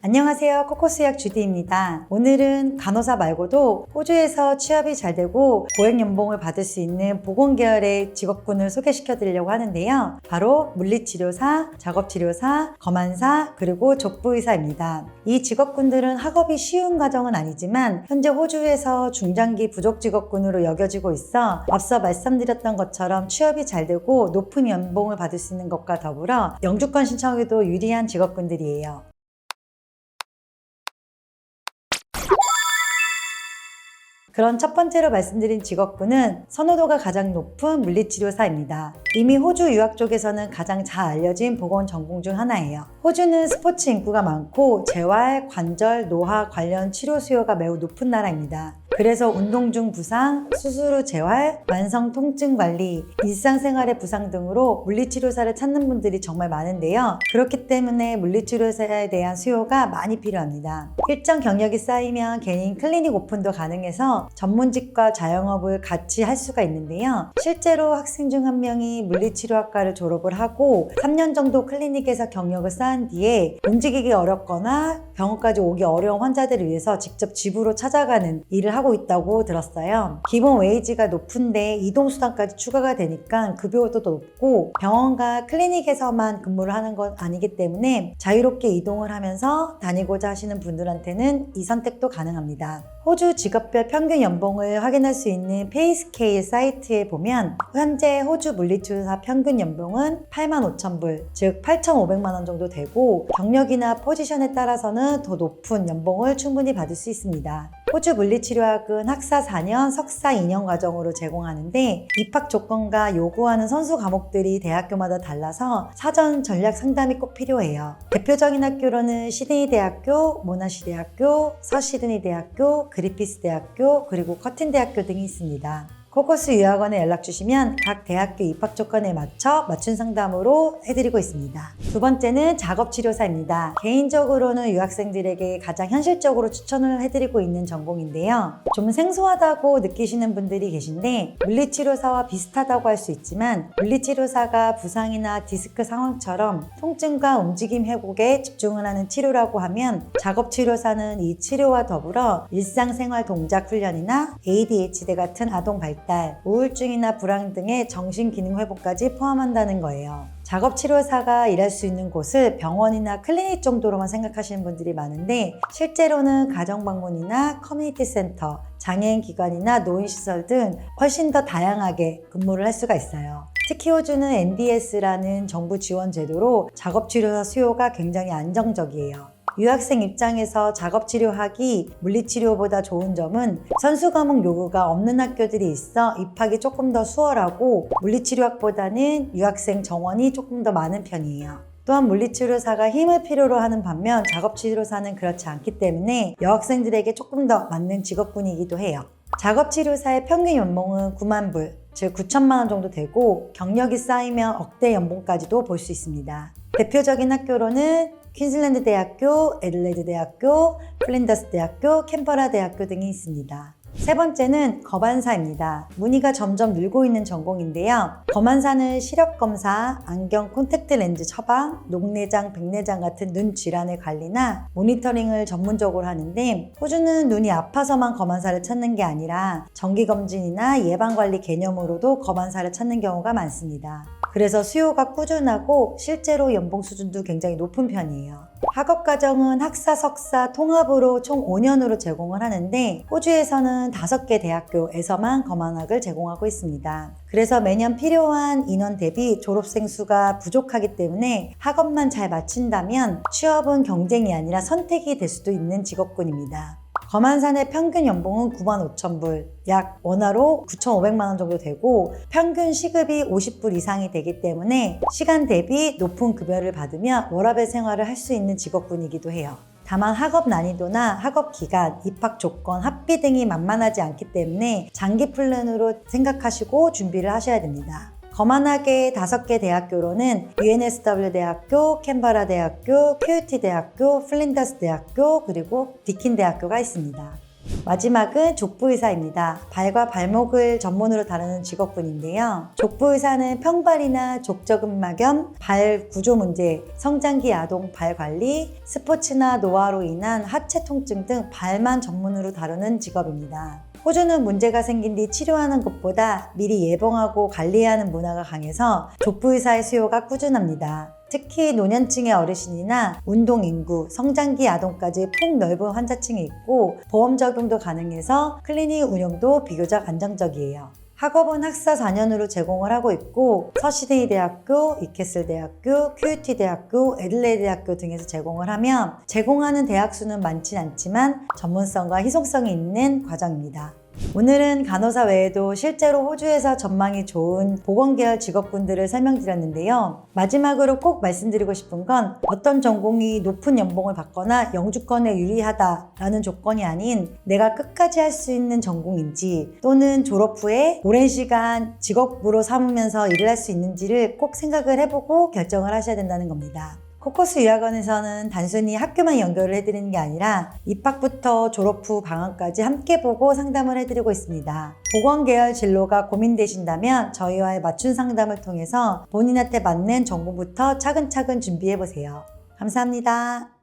안녕하세요. 코코스약 주디입니다. 오늘은 간호사 말고도 호주에서 취업이 잘 되고 고액 연봉을 받을 수 있는 보건계열의 직업군을 소개시켜 드리려고 하는데요. 바로 물리치료사, 작업치료사, 검안사, 그리고 족부의사입니다. 이 직업군들은 학업이 쉬운 과정은 아니지만 현재 호주에서 중장기 부족 직업군으로 여겨지고 있어 앞서 말씀드렸던 것처럼 취업이 잘 되고 높은 연봉을 받을 수 있는 것과 더불어 영주권 신청에도 유리한 직업군들이에요. 그런 첫 번째로 말씀드린 직업군은 선호도가 가장 높은 물리치료사입니다. 이미 호주 유학 쪽에서는 가장 잘 알려진 보건 전공 중 하나예요. 호주는 스포츠 인구가 많고 재활, 관절, 노화 관련 치료 수요가 매우 높은 나라입니다. 그래서 운동 중 부상, 수술 후 재활, 만성 통증 관리, 일상생활의 부상 등으로 물리치료사를 찾는 분들이 정말 많은데요. 그렇기 때문에 물리치료사에 대한 수요가 많이 필요합니다. 일정 경력이 쌓이면 개인 클리닉 오픈도 가능해서 전문직과 자영업을 같이 할 수가 있는데요. 실제로 학생 중 한 명이 물리치료학과를 졸업을 하고 3년 정도 클리닉에서 경력을 쌓은 뒤에 움직이기 어렵거나 병원까지 오기 어려운 환자들을 위해서 직접 집으로 찾아가는 일을 하고 있다고 들었어요. 기본 웨이지가 높은데 이동수당까지 추가가 되니까 급여도 더 높고 병원과 클리닉에서만 근무를 하는 건 아니기 때문에 자유롭게 이동을 하면서 다니고자 하시는 분들한테는 이 선택도 가능합니다. 호주 직업별 평균 연봉을 확인할 수 있는 페이스케일 사이트에 보면 현재 호주 물리치료사 평균 연봉은 85,000불, 즉 8,500만 원 정도 되고 경력이나 포지션에 따라서는 더 높은 연봉을 충분히 받을 수 있습니다. 호주 물리치료학은 학사 4년, 석사 2년 과정으로 제공하는데 입학 조건과 요구하는 선수 과목들이 대학교마다 달라서 사전 전략 상담이 꼭 필요해요. 대표적인 학교로는 시드니 대학교, 모나시 대학교, 서시드니 대학교, 그리피스 대학교, 그리고 커튼 대학교 등이 있습니다. 코코스 유학원에 연락 주시면 각 대학교 입학 조건에 맞춘 상담으로 해드리고 있습니다. 두 번째는 작업치료사입니다. 개인적으로는 유학생들에게 가장 현실적으로 추천을 해드리고 있는 전공인데요. 좀 생소하다고 느끼시는 분들이 계신데 물리치료사와 비슷하다고 할 수 있지만 물리치료사가 부상이나 디스크 상황처럼 통증과 움직임 회복에 집중을 하는 치료라고 하면 작업치료사는 이 치료와 더불어 일상생활 동작 훈련이나 ADHD 같은 아동 발달, 우울증이나 불안 등의 정신기능 회복까지 포함한다는 거예요. 작업치료사가 일할 수 있는 곳을 병원이나 클리닉 정도로만 생각하시는 분들이 많은데 실제로는 가정방문이나 커뮤니티 센터, 장애인 기관이나 노인시설 등 훨씬 더 다양하게 근무를 할 수가 있어요. 특히 호주는 NDS라는 정부 지원 제도로 작업치료사 수요가 굉장히 안정적이에요. 유학생 입장에서 작업치료학이 물리치료보다 좋은 점은 선수 과목 요구가 없는 학교들이 있어 입학이 조금 더 수월하고 물리치료학보다는 유학생 정원이 조금 더 많은 편이에요. 또한 물리치료사가 힘을 필요로 하는 반면 작업치료사는 그렇지 않기 때문에 여학생들에게 조금 더 맞는 직업군이기도 해요. 작업치료사의 평균 연봉은 9만 불, 즉 9천만 원 정도 되고 경력이 쌓이면 억대 연봉까지도 볼 수 있습니다. 대표적인 학교로는 퀸즐랜드 대학교, 애들레이드 대학교, 플린더스 대학교, 캔버라 대학교 등이 있습니다. 세 번째는 검안사입니다. 문의가 점점 늘고 있는 전공인데요. 검안사는 시력검사, 안경 콘택트 렌즈 처방, 녹내장, 백내장 같은 눈 질환의 관리나 모니터링을 전문적으로 하는데 호주는 눈이 아파서만 검안사를 찾는 게 아니라 정기검진이나 예방관리 개념으로도 검안사를 찾는 경우가 많습니다. 그래서 수요가 꾸준하고 실제로 연봉 수준도 굉장히 높은 편이에요. 학업과정은 학사, 석사 통합으로 총 5년으로 제공을 하는데 호주에서는 5개 대학교에서만 검안학을 제공하고 있습니다. 그래서 매년 필요한 인원 대비 졸업생 수가 부족하기 때문에 학업만 잘 마친다면 취업은 경쟁이 아니라 선택이 될 수도 있는 직업군입니다. 검안사의 평균 연봉은 95,000불, 약 원화로 9,500만 원 정도 되고 평균 시급이 50불 이상이 되기 때문에 시간 대비 높은 급여를 받으며 워라밸 생활을 할 수 있는 직업군이기도 해요. 다만 학업 난이도나 학업 기간, 입학 조건, 학비 등이 만만하지 않기 때문에 장기 플랜으로 생각하시고 준비를 하셔야 됩니다. 검안학의 5개 대학교로는 UNSW 대학교, 캔버라 대학교, QUT 대학교, 플린더스 대학교, 그리고 디킨 대학교가 있습니다. 마지막은 족부의사입니다. 발과 발목을 전문으로 다루는 직업군인데요. 족부의사는 평발이나 족저근막염, 발 구조 문제, 성장기 아동 발 관리, 스포츠나 노화로 인한 하체 통증 등 발만 전문으로 다루는 직업입니다. 호주는 문제가 생긴 뒤 치료하는 것보다 미리 예방하고 관리해야 하는 문화가 강해서 족부의사의 수요가 꾸준합니다. 특히 노년층의 어르신이나 운동인구, 성장기 아동까지 폭넓은 환자층이 있고 보험 적용도 가능해서 클리닉 운영도 비교적 안정적이에요. 학업은 학사 4년으로 제공을 하고 있고 서시드니 대학교, 이캐슬 대학교, 큐유티 대학교, 애들레이드 대학교 등에서 제공을 하면 제공하는 대학 수는 많진 않지만 전문성과 희소성이 있는 과정입니다. 오늘은 간호사 외에도 실제로 호주에서 전망이 좋은 보건계열 직업군들을 설명드렸는데요. 마지막으로 꼭 말씀드리고 싶은 건 어떤 전공이 높은 연봉을 받거나 영주권에 유리하다라는 조건이 아닌 내가 끝까지 할 수 있는 전공인지 또는 졸업 후에 오랜 시간 직업으로 삼으면서 일을 할 수 있는지를 꼭 생각을 해보고 결정을 하셔야 된다는 겁니다. 코커스 유학원에서는 단순히 학교만 연결을 해드리는 게 아니라 입학부터 졸업 후 방학까지 함께 보고 상담을 해드리고 있습니다. 보건계열 진로가 고민되신다면 저희와의 맞춤 상담을 통해서 본인한테 맞는 전공부터 차근차근 준비해보세요. 감사합니다.